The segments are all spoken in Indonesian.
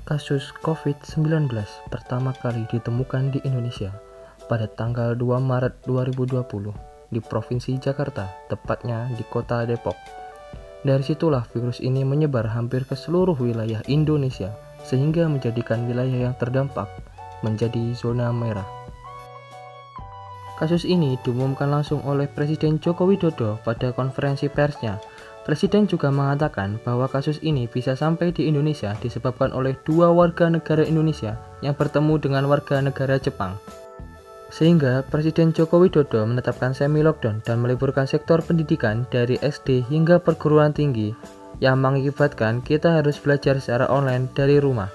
Kasus COVID-19 pertama kali ditemukan di Indonesia pada tanggal 2 Maret 2020 di Provinsi Jakarta, tepatnya di Kota Depok. Dari situlah virus ini menyebar hampir ke seluruh wilayah Indonesia, sehingga menjadikan wilayah yang terdampak menjadi zona merah. Kasus ini diumumkan langsung oleh Presiden Joko Widodo pada konferensi persnya. Presiden juga mengatakan bahwa kasus ini bisa sampai di Indonesia disebabkan oleh 2 warga negara Indonesia yang bertemu dengan warga negara Jepang. Sehingga Presiden Joko Widodo menetapkan semi-lockdown dan meliburkan sektor pendidikan dari SD hingga perguruan tinggi yang mengakibatkan kita harus belajar secara online dari rumah.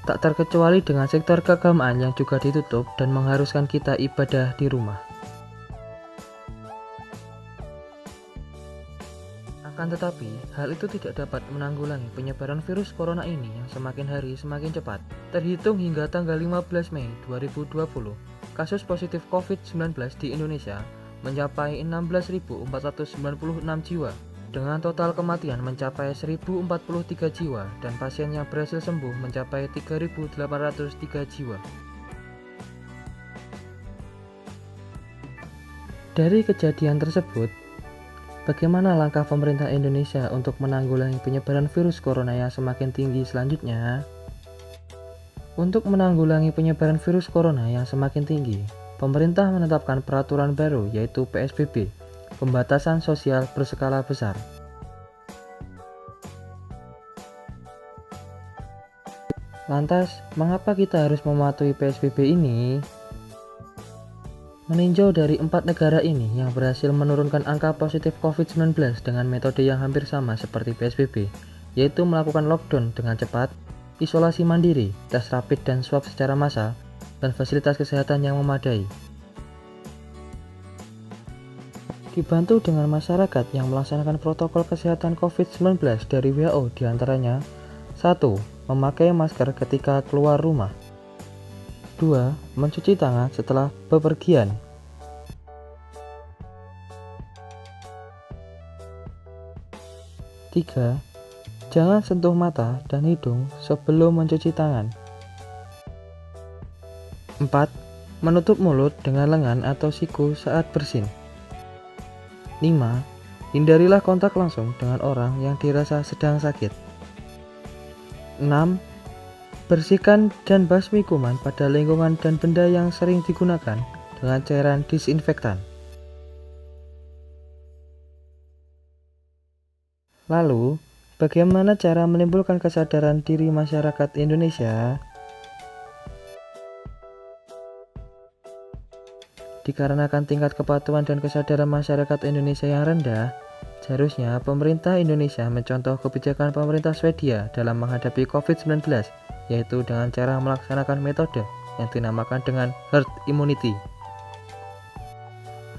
Tak terkecuali dengan sektor keagamaan yang juga ditutup dan mengharuskan kita ibadah di rumah. Akan tetapi, hal itu tidak dapat menanggulangi penyebaran virus corona ini yang semakin hari semakin cepat. Terhitung hingga tanggal 15 Mei 2020, kasus positif COVID-19 di Indonesia mencapai 16.496 jiwa, dengan total kematian mencapai 1.043 jiwa dan pasien yang berhasil sembuh mencapai 3.803 jiwa. Dari kejadian tersebut, bagaimana langkah pemerintah Indonesia untuk menanggulangi penyebaran virus corona yang semakin tinggi selanjutnya? Untuk menanggulangi penyebaran virus corona yang semakin tinggi, pemerintah menetapkan peraturan baru yaitu PSBB, pembatasan sosial berskala besar. Lantas, mengapa kita harus mematuhi PSBB ini? Meninjau dari 4 negara ini yang berhasil menurunkan angka positif COVID-19 dengan metode yang hampir sama seperti PSBB, yaitu melakukan lockdown dengan cepat, isolasi mandiri, tes rapid dan swab secara massal, dan fasilitas kesehatan yang memadai. Dibantu dengan masyarakat yang melaksanakan protokol kesehatan COVID-19 dari WHO diantaranya 1. Memakai masker ketika keluar rumah. 2. Mencuci tangan setelah bepergian. 3. Jangan sentuh mata dan hidung sebelum mencuci tangan. 4. Menutup mulut dengan lengan atau siku saat bersin. 5. Hindarilah kontak langsung dengan orang yang dirasa sedang sakit. 6. Bersihkan dan basmi kuman pada lingkungan dan benda yang sering digunakan dengan cairan disinfektan. Lalu, bagaimana cara menimbulkan kesadaran diri masyarakat Indonesia? Dikarenakan tingkat kepatuhan dan kesadaran masyarakat Indonesia yang rendah, seharusnya pemerintah Indonesia mencontoh kebijakan pemerintah Swedia dalam menghadapi COVID-19, yaitu dengan cara melaksanakan metode yang dinamakan dengan herd immunity.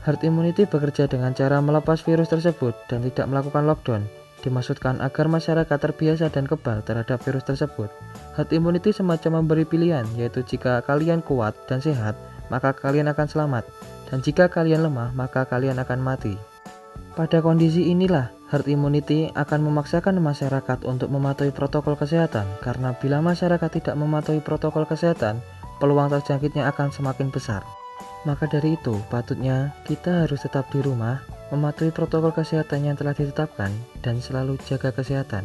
Herd immunity bekerja dengan cara melepas virus tersebut dan tidak melakukan lockdown. Dimaksudkan agar masyarakat terbiasa dan kebal terhadap virus tersebut. Herd immunity semacam memberi pilihan, yaitu jika kalian kuat dan sehat, maka kalian akan selamat, dan jika kalian lemah, maka kalian akan mati. Pada kondisi inilah, herd immunity akan memaksakan masyarakat untuk mematuhi protokol kesehatan, karena bila masyarakat tidak mematuhi protokol kesehatan, peluang terjangkitnya akan semakin besar. Maka dari itu, patutnya kita harus tetap di rumah, mematuhi protokol kesehatan yang telah ditetapkan, dan selalu jaga kesehatan.